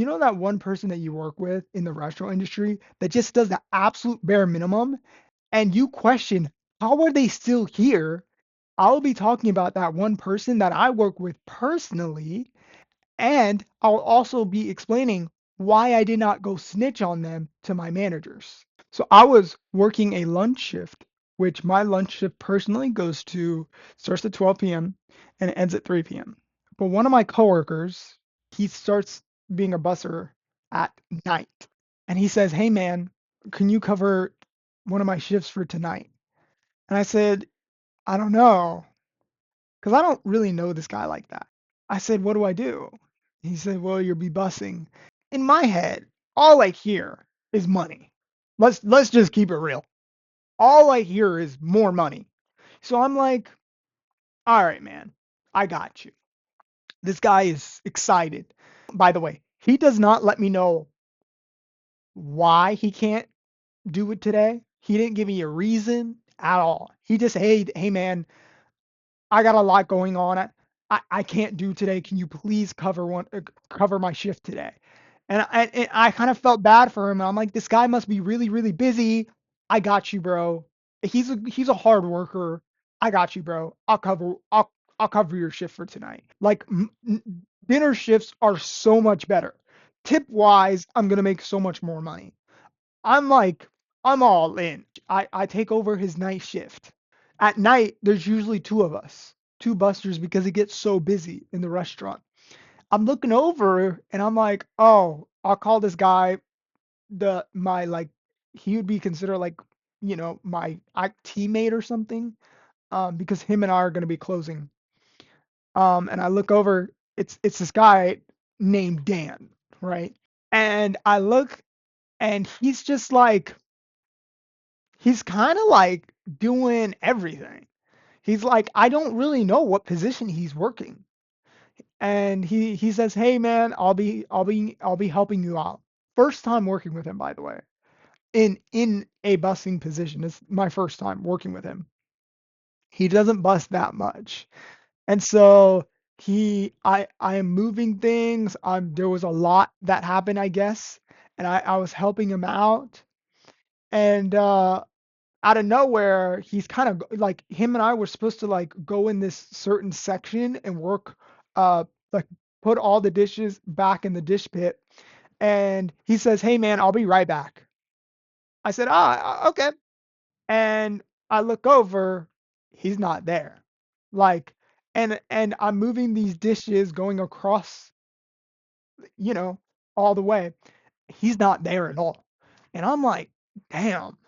you know that one person that you work with in the restaurant industry that just does the absolute bare minimum, and you question, how are they still here? I'll be talking about that one person that I work with personally, and I'll also be explaining why I did not go snitch on them to my managers. So I was working a lunch shift, which my lunch shift personally starts at 12 p.m. and ends at 3 p.m. But one of my coworkers, he starts being a busser at night. And he says, "Hey man, can you cover one of my shifts for tonight?" And I said, "I don't know, because I don't really know this guy like that." I said, "What do I do?" He said, "Well, you'll be bussing." In my head, all I hear is money. Let's just keep it real. All I hear is more money. So I'm like, all right, man, I got you. This guy is excited. By the way, he does not let me know why he can't do it today. He didn't give me a reason at all. He just, hey man, I got a lot going on. I can't do today. Can you please cover my shift today? And I kind of felt bad for him. I'm like, this guy must be really really busy. I got you, bro. He's a hard worker. I got you, bro. I'll cover your shift for tonight. Like dinner shifts are so much better. Tip wise, I'm gonna make so much more money. I'm like, I'm all in. I take over his night shift. At night, there's usually two of us, two busters, because it gets so busy in the restaurant. I'm looking over and I'm like, oh, I'll call this guy my like he would be considered like, my teammate or something. Because him and I are gonna be closing. And I look over, it's this guy named Dan, right? And I look and he's kind of like doing everything. He's like, I don't really know what position he's working. And he says, "Hey man, I'll be helping you out." First time working with him, by the way, in a busing position. It's my first time working with him. He doesn't bust that much. And so I am moving things. There was a lot that happened, I guess, and I was helping him out. And out of nowhere, he's kind of like him and I were supposed to like go in this certain section and work, like put all the dishes back in the dish pit. And he says, "Hey man, I'll be right back." I said, okay." And I look over, he's not there. Like, and I'm moving these dishes going across, you know, all the way. He's not there at all. And I'm like, damn.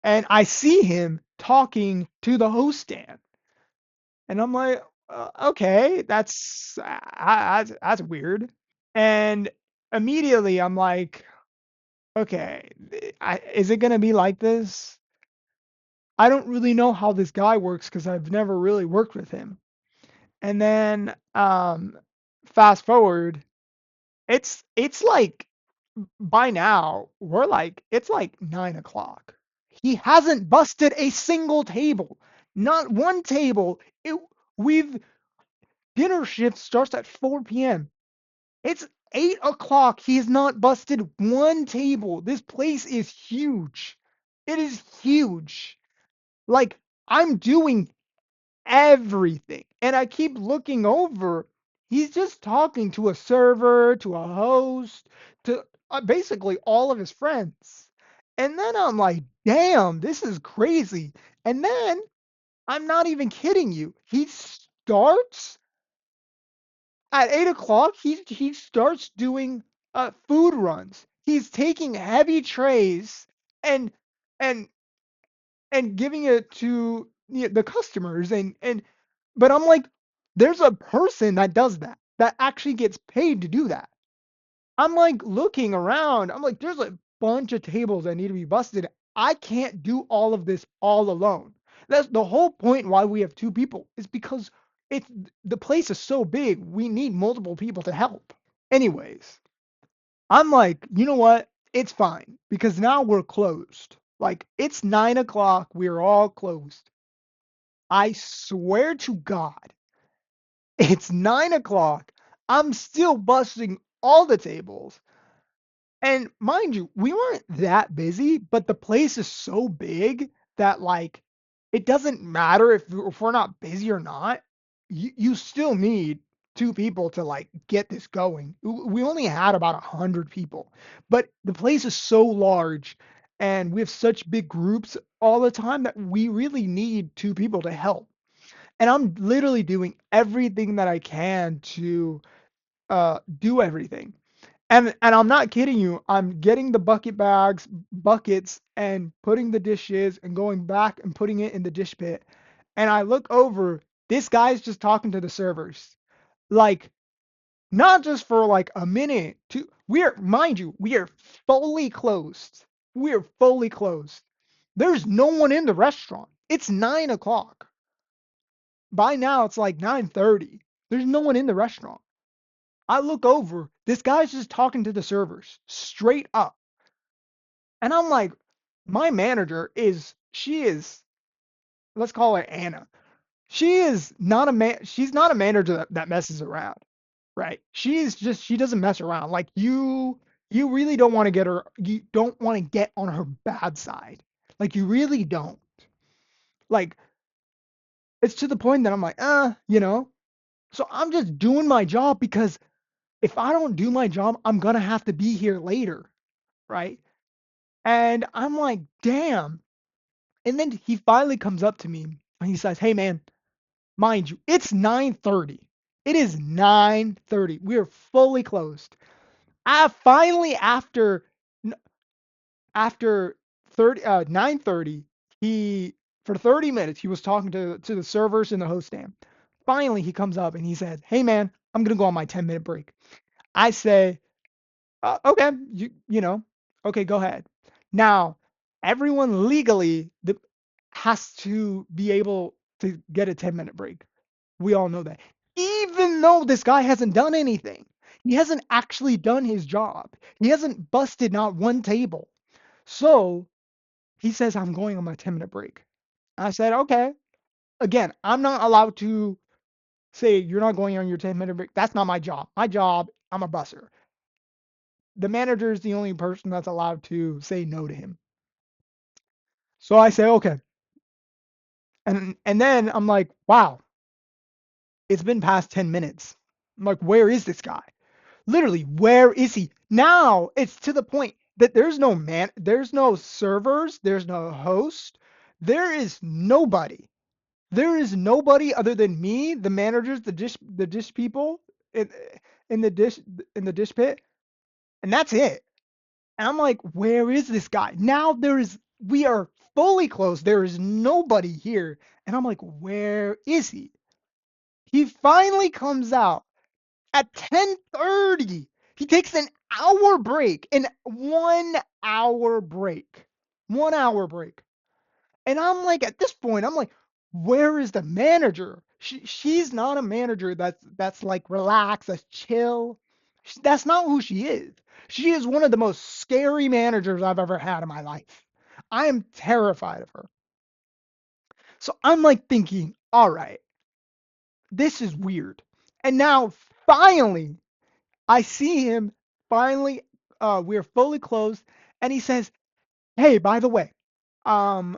And I see him talking to the host stand. And I'm like, okay, that's weird. And immediately I'm like, okay, is it gonna be like this? I don't really know how this guy works because I've never really worked with him. And then fast forward, it's like by now it's like 9 o'clock. He hasn't busted a single table, not one table. We've dinner shift starts at 4 p.m. It's 8 o'clock. He has not busted one table. This place is huge. It is huge. Like, I'm doing everything. And I keep looking over. He's just talking to a server, to a host, to basically all of his friends. And then I'm like, damn, this is crazy. And then I'm not even kidding you. He starts at 8 o'clock. He starts doing food runs. He's taking heavy trays and and and giving it to the customers and but I'm like, there's a person that does that actually gets paid to do that. I'm like looking around. I'm like, there's a bunch of tables that need to be busted. I can't do all of this all alone. That's the whole point why we have two people is because it's the place is so big. We need multiple people to help. Anyways, I'm like, you know what? It's fine because now we're closed. Like it's 9 o'clock. We're all closed. I swear to God, it's 9 o'clock. I'm still busting all the tables. And mind you, we weren't that busy, but the place is so big that like it doesn't matter if we're not busy or not. You still need two people to like get this going. We only had about 100 people, but the place is so large and we have such big groups all the time that we really need two people to help. And I'm literally doing everything that I can to do everything. And I'm not kidding you. I'm getting the buckets, and putting the dishes and going back and putting it in the dish pit. And I look over, this guy's just talking to the servers. Like, not just for like a minute, two. Mind you, we are fully closed. We are fully closed. There's no one in the restaurant. It's 9 o'clock. By now, it's like 9:30. There's no one in the restaurant. I look over, this guy's just talking to the servers straight up. And I'm like, my manager is, she is, let's call her Anna. She is not a man, she's not a manager that messes around, right? She's just, she doesn't mess around. Like you really don't want to get her, you don't want to get on her bad side. Like you really don't. Like it's to the point that I'm like, you know? So I'm just doing my job because if I don't do my job, I'm gonna have to be here later, right? And I'm like, damn. And then he finally comes up to me and he says, "Hey man, mind you, it's 9:30. It is 9:30. We are fully closed. I finally after 9:30, he for 30 minutes he was talking to the servers in the host stand. Finally, he comes up and he says, "Hey man, I'm gonna go on my 10-minute break." I say, okay, okay, go ahead. Now, everyone legally has to be able to get a 10-minute break. We all know that. Even though this guy hasn't done anything, he hasn't actually done his job. He hasn't busted not one table. So he says, I'm going on my 10-minute break. I said, okay. Again, I'm not allowed to say you're not going on your 10-minute break. That's not my job. My job, I'm a busser. The manager is the only person that's allowed to say no to him. So I say, okay. And then I'm like, wow, it's been past 10 minutes. I'm like, where is this guy? Literally, where is he? Now it's to the point that there's no servers, there's no host, there is nobody. There is nobody other than me, the managers, the dish people in, in the dish in the dish pit, and that's it. And I'm like, where is this guy? Now we are fully closed. There is nobody here. And I'm like, where is he? He finally comes out at 10:30. He takes an hour break, an 1 hour break. 1 hour break. And I'm like, at this point, I'm like, where is the manager? She's not a manager that's like relaxed, that's chill. That's not who she is. She is one of the most scary managers I've ever had in my life. I am terrified of her. So I'm like thinking, all right, this is weird. And now finally, I see him. Finally, we're fully closed, and he says, "Hey, by the way, um,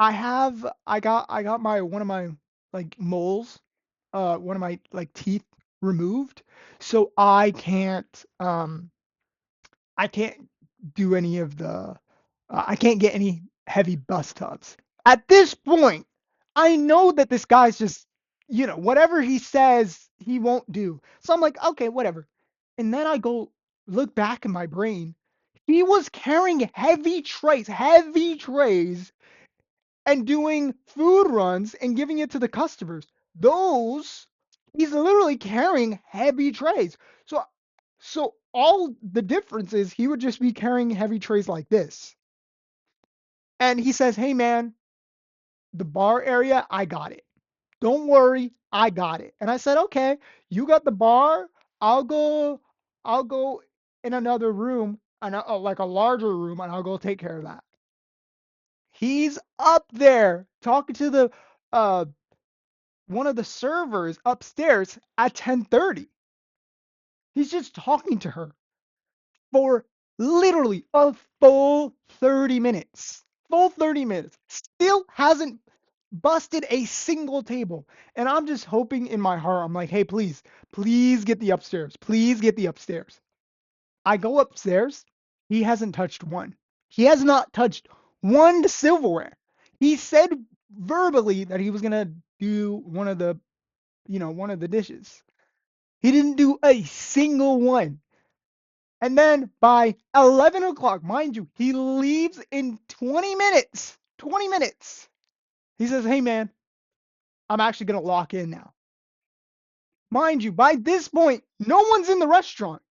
I got my one of my like moles, one of my like teeth removed, so I can't do any of I can't get any heavy bus tubs. At this point, I know that this guy's just, whatever he says, he won't do. So I'm like, okay, whatever. And then I go look back in my brain. He was carrying heavy trays, and doing food runs and giving it to the customers. Those, he's literally carrying heavy trays. So all the difference is he would just be carrying heavy trays like this. And he says, "Hey man, the bar area, I got it. Don't worry, I got it." And I said, "Okay, you got the bar. I'll go I'll go in another room, and like a larger room, and I'll go take care of that." He's up there talking to the uh one of the servers upstairs at 10:30. He's just talking to her for literally a full 30 minutes. Full 30 minutes. Still hasn't busted a single table. And I'm just hoping in my heart, I'm like, hey, please, please get the upstairs. Please get the upstairs. I go upstairs. He hasn't touched one. He has not touched one silverware. He said verbally that he was going to do one of the dishes. He didn't do a single one. And then by 11 o'clock, mind you, he leaves in 20 minutes. 20 minutes. He says, hey, man, I'm actually going to lock in now. Mind you, by this point, no one's in the restaurant.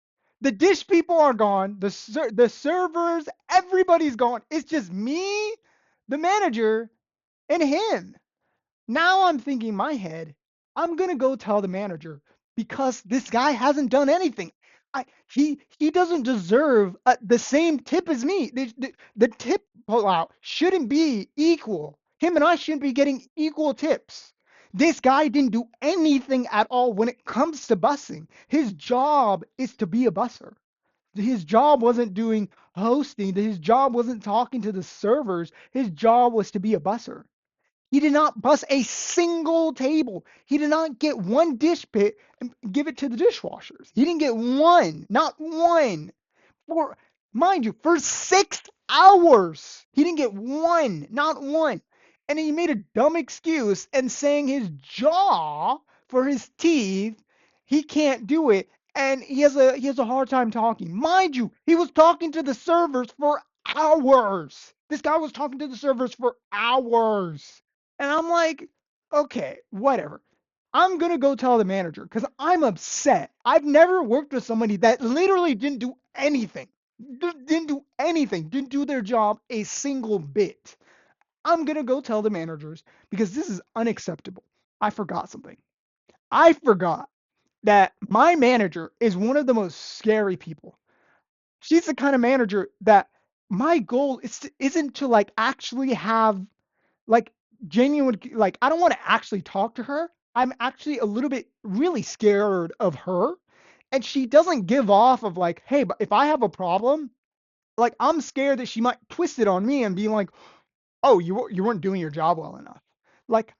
The dish people are gone. The servers, everybody's gone. It's just me, the manager, and him. Now I'm thinking in my head, I'm gonna go tell the manager because this guy hasn't done anything. He doesn't deserve the same tip as me. The tip pullout shouldn't be equal. Him and I shouldn't be getting equal tips. This guy didn't do anything at all when it comes to busing. His job is to be a busser. His job wasn't doing hosting. His job wasn't talking to the servers. His job was to be a busser. He did not bus a single table. He did not get one dish pit and give it to the dishwashers. He didn't get one, not one. For mind you, for 6 hours, he didn't get one, not one. And he made a dumb excuse and saying his jaw for his teeth, he can't do it. And he has a hard time talking. Mind you, he was talking to the servers for hours. This guy was talking to the servers for hours. And I'm like, okay, whatever. I'm gonna go tell the manager because I'm upset. I've never worked with somebody that literally didn't do anything. Didn't do anything. Didn't do their job a single bit. I'm gonna go tell the managers because this is unacceptable. I forgot something. I forgot that my manager is one of the most scary people. She's the kind of manager that my goal isn't to like actually have like genuine like I don't want to actually talk to her. I'm actually a little bit really scared of her. And she doesn't give off of like, hey, but if I have a problem, like I'm scared that she might twist it on me and be like, oh, you weren't doing your job well enough. Like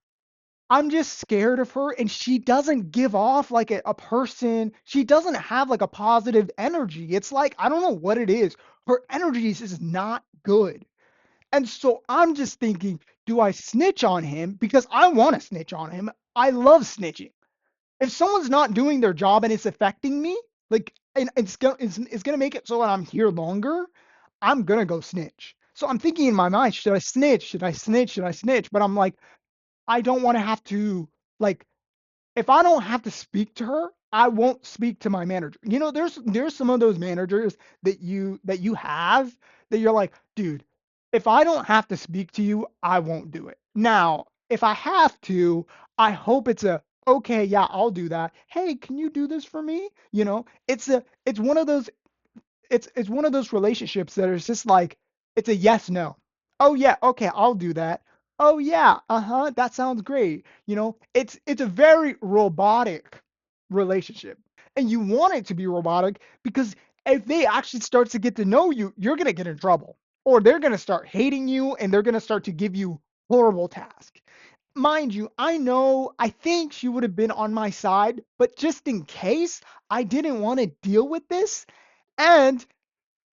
I'm just scared of her and she doesn't give off like a person. She doesn't have like a positive energy. It's like I don't know what it is. Her energy is just not good. And so I'm just thinking, do I snitch on him? Because I want to snitch on him. I love snitching. If someone's not doing their job and it's affecting me, like, and it's gonna make it so that I'm here longer, I'm gonna go snitch. So I'm thinking in my mind, should I snitch? Should I snitch? Should I snitch? But I'm like, I don't want to have to like if I don't have to speak to her, I won't speak to my manager. There's some of those managers that you have that you're like, dude, if I don't have to speak to you, I won't do it. Now, if I have to, I hope it's a okay, yeah, I'll do that. Hey, can you do this for me? It's one of those it's one of those relationships that is just like it's a yes no. Oh yeah, okay, I'll do that. Oh yeah, uh-huh, that sounds great. It's a very robotic relationship. And you want it to be robotic because if they actually start to get to know you, you're going to get in trouble. Or they're going to start hating you and they're going to start to give you horrible tasks. Mind you, I think she would have been on my side, but just in case, I didn't want to deal with this. And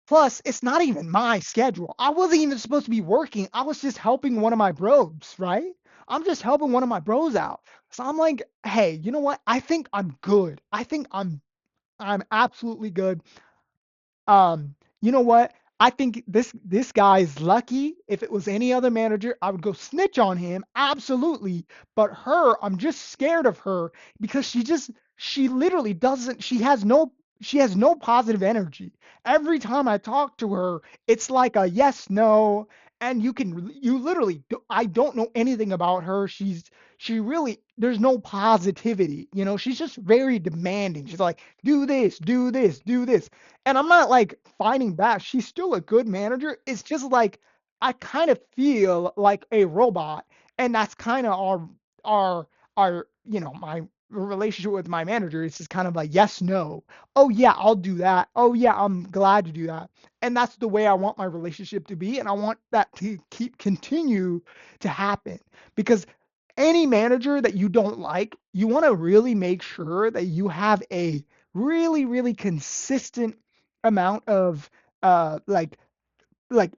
plus, it's not even my schedule. I wasn't even supposed to be working. I was just helping one of my bros, right? I'm just helping one of my bros out. So I'm like, hey, you know what? I think I'm good. I think I'm absolutely good. You know what? I think this guy is lucky. If it was any other manager, I would go snitch on him, absolutely. But her, I'm just scared of her because she literally doesn't. She has no positive energy. Every time I talk to her, it's like a yes, no, and you literally I don't know anything about her. She really there's no positivity. She's just very demanding. She's like, do this, do this, do this. And I'm not like fighting back. She's still a good manager. It's just like I kind of feel like a robot, and that's kind of our my relationship with my manager is just kind of like yes, no. Oh yeah, I'll do that. Oh yeah, I'm glad to do that. And that's the way I want my relationship to be, and I want that to keep continue to happen because any manager that you don't like, you want to really make sure that you have a really consistent amount of like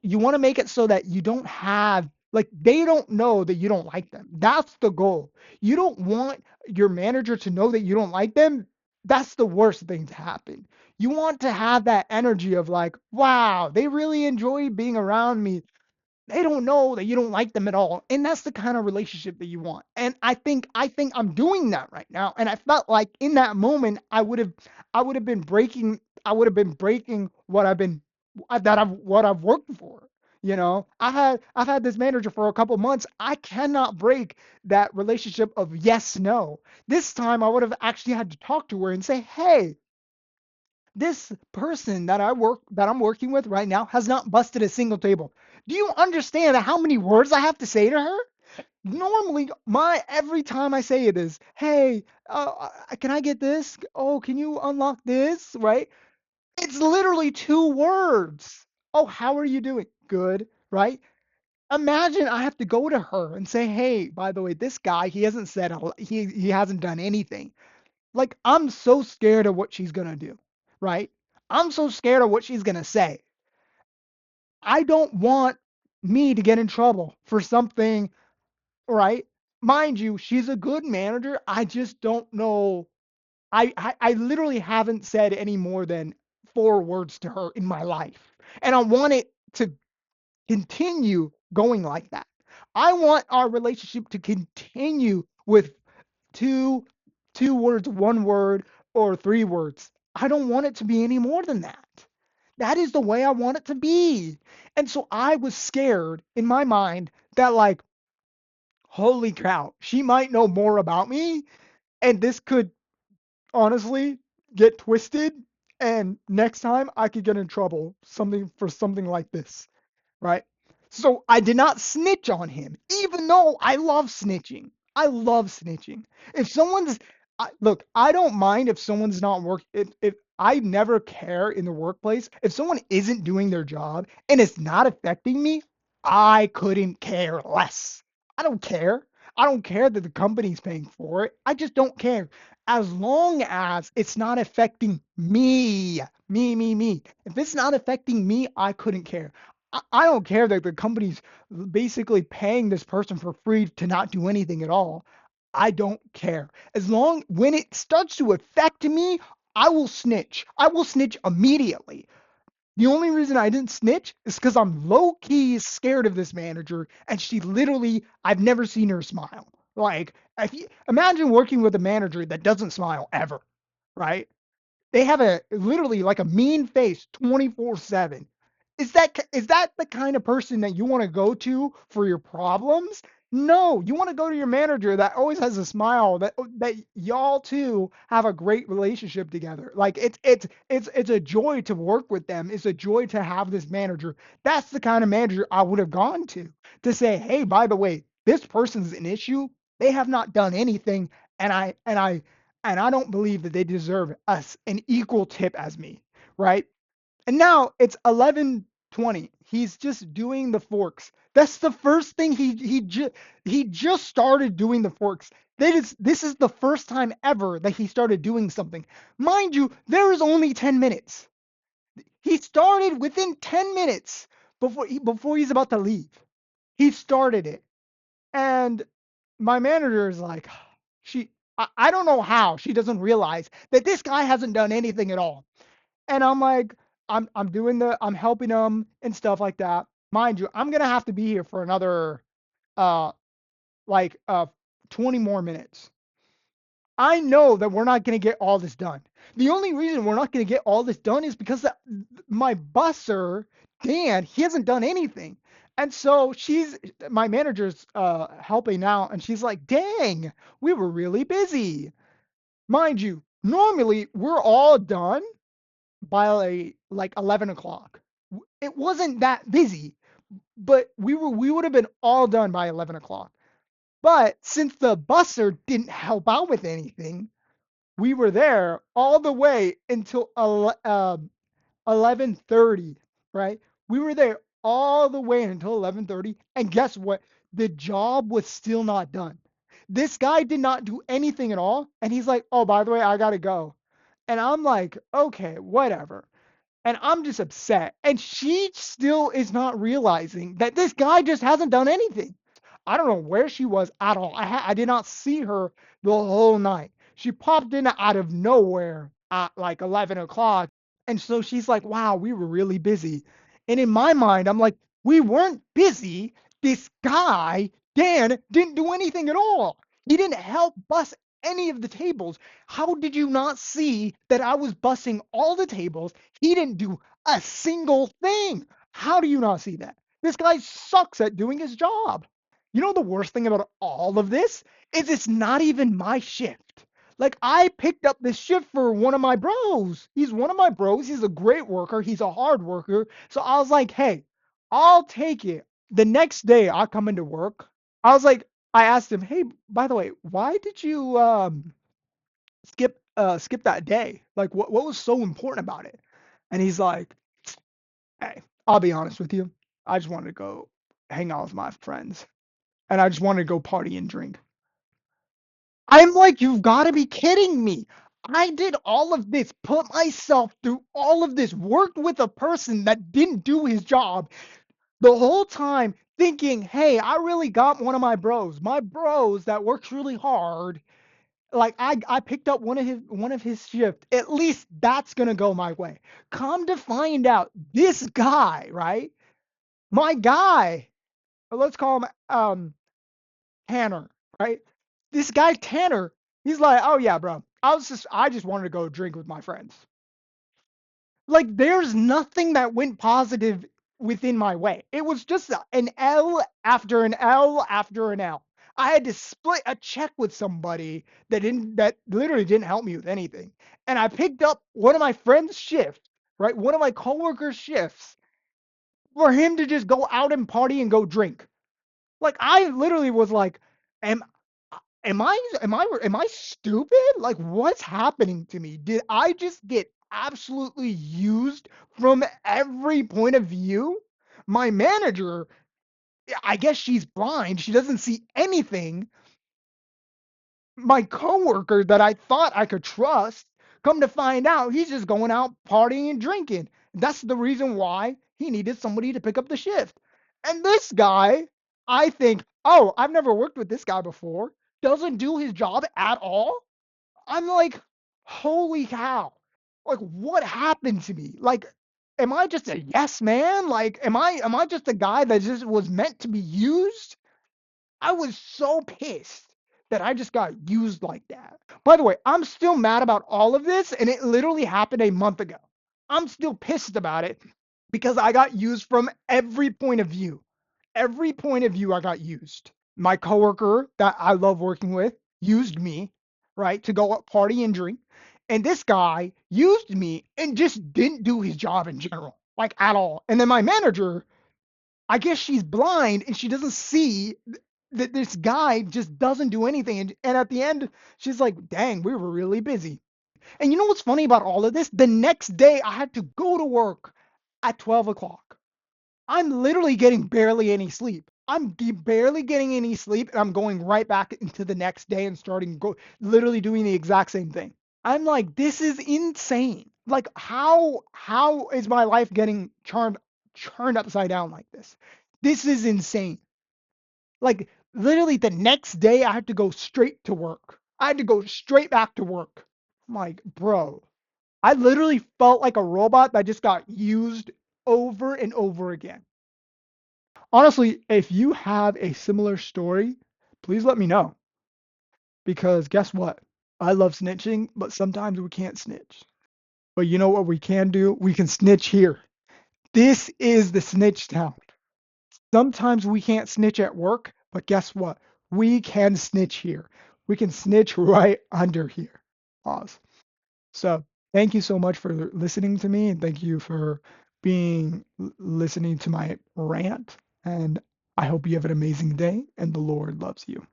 you want to make it so that you don't have like they don't know that you don't like them. That's the goal. You don't want your manager to know that you don't like them. That's the worst thing to happen. You want to have that energy of like, wow, they really enjoy being around me. They don't know that you don't like them at all. And that's the kind of relationship that you want. And I think I'm doing that right now. And I felt like in that moment I would have been breaking what I've worked for. You know, I've had this manager for a couple months. I cannot break that relationship of yes, no. This time I would have actually had to talk to her and say, hey, this person that I'm working with right now has not busted a single table. Do you understand how many words I have to say to her? Normally, my every time I say it is, "Hey, can I get this? Oh, can you unlock this?" Right? It's literally 2 words. Oh, how are you doing? Good, right? Imagine I have to go to her and say, "Hey, by the way, this guy, he hasn't said he hasn't done anything." Like I'm so scared of what she's gonna do, right? I'm so scared of what she's gonna say. I don't want me to get in trouble for something, right? Mind you, she's a good manager. I just don't know. I literally haven't said any more than 4 words to her in my life, and I want it to continue going like that. I want our relationship to continue with two two words, 1 word, or 3 words. I don't want it to be any more than that. That is the way I want it to be. And so I was scared in my mind that like, holy cow, she might know more about me and this could honestly get twisted and next time I could get in trouble something like this, right? So I did not snitch on him, even though I love snitching. I love snitching. If someone's look, I don't mind if someone's not work. If I never care in the workplace, if someone isn't doing their job and it's not affecting me, I couldn't care less. I don't care. I don't care that the company's paying for it. I just don't care. As long as it's not affecting me. If it's not affecting me, I couldn't care. I don't care that the company's basically paying this person for free to not do anything at all. I don't care. As long when it starts to affect me, I will snitch. I will snitch immediately. The only reason I didn't snitch is because I'm low key scared of this manager, and she literally, I've never seen her smile. Like, if you, imagine working with a manager that doesn't smile ever, right? They have a literally like a mean face 24/7. Is that the kind of person that you want to go to for your problems? No, you want to go to your manager that always has a smile that y'all two have a great relationship together. Like it's a joy to work with them. It's a joy to have this manager. That's the kind of manager I would have gone to say, "Hey, by the way, this person's an issue. They have not done anything and I don't believe that they deserve us an equal tip as me, right?" And now it's 11:20. He's just doing the forks. That's the first thing he just started doing the forks. This is the first time ever that he started doing something. Mind you, there is only 10 minutes. He started within 10 minutes before he's about to leave. He started it. And my manager is like, I don't know how she doesn't realize that this guy hasn't done anything at all. And I'm like, I'm helping him and stuff like that. Mind you, I'm gonna have to be here for another uh like 20 more minutes. I know that we're not going to get all this done. The only reason we're not going to get all this done is because my busser, Dan, he hasn't done anything. And so my manager's helping out, and she's like, dang, we were really busy. Mind you, normally we're all done by like 11 o'clock. It wasn't that busy, but we would have been all done by 11 o'clock. But since the busser didn't help out with anything, we were there all the way until 11:30, right? We were there all the way until 11:30, and guess what? The job was still not done. This guy did not do anything at all, and he's like, "Oh, by the way, I gotta go." And I'm like, "Okay, whatever." And I'm just upset. And she still is not realizing that this guy just hasn't done anything. I don't know where she was at all. I did not see her the whole night. She popped in out of nowhere at like 11 o'clock. And so she's like, wow, we were really busy. And in my mind, I'm like, we weren't busy. This guy, Dan, didn't do anything at all. He didn't help bus any of the tables. How did you not see that I was bussing all the tables? He didn't do a single thing. How do you not see that? This guy sucks at doing his job. You know the worst thing about all of this is it's not even my shift. Like I picked up this shift for one of my bros. He's one of my bros. He's a great worker. He's a hard worker. So I was like, hey, I'll take it. The next day I come into work. I was like, I asked him, hey, by the way, why did you skip that day? Like what was so important about it? And he's like, hey, I'll be honest with you. I just wanted to go hang out with my friends. And I just wanted to go party and drink. I'm like, you've got to be kidding me. I did all of this, put myself through all of this, worked with a person that didn't do his job the whole time, thinking, hey, I really got my bros that works really hard. Like I picked up one of his shift. At least that's gonna go my way. Come to find out, this guy, right? My guy, let's call him Tanner, right? This guy Tanner, he's like, oh yeah, bro. I just wanted to go drink with my friends. Like there's nothing that went positive within my way. It was just an L after an L after an L. I had to split a check with somebody that literally didn't help me with anything. And I picked up one of my friend's shifts, right? One of my coworkers' shifts for him to just go out and party and go drink. Like I literally was like, am am I stupid? Like what's happening to me? Did I just get absolutely used from every point of view? My manager, I guess she's blind. She doesn't see anything. My coworker that I thought I could trust, come to find out he's just going out partying and drinking. That's the reason why he needed somebody to pick up the shift. And this guy, I think, oh, I've never worked with this guy before, doesn't do his job at all. I'm like, holy cow. Like what happened to me? Like am I just a yes man? Like am I just a guy that just was meant to be used? I was so pissed that I just got used like that. By the way, I'm still mad about all of this, and it literally happened a month ago. I'm still pissed about it because I got used from every point of view. Every point of view, I got used. My coworker that I love working with used me, right, to go out party and drink. And this guy used me and just didn't do his job in general, like at all. And then my manager, I guess she's blind and she doesn't see that this guy just doesn't do anything. And at the end, she's like, dang, we were really busy. And you know what's funny about all of this? The next day, I had to go to work at 12 o'clock. I'm literally getting barely any sleep. Barely getting any sleep, and I'm going right back into the next day and literally doing the exact same thing. I'm like, this is insane. Like, how is my life getting turned upside down like this? This is insane. Like, literally the next day, I had to go straight to work. I had to go straight back to work. I'm like, bro, I literally felt like a robot that just got used over and over again. Honestly, if you have a similar story, please let me know. Because guess what? I love snitching, but sometimes we can't snitch. But you know what we can do? We can snitch here. This is the snitch town. Sometimes we can't snitch at work, but guess what? We can snitch here. We can snitch right under here. Pause. So thank you so much for listening to me, and thank you for being listening to my rant. And I hope you have an amazing day, and the Lord loves you.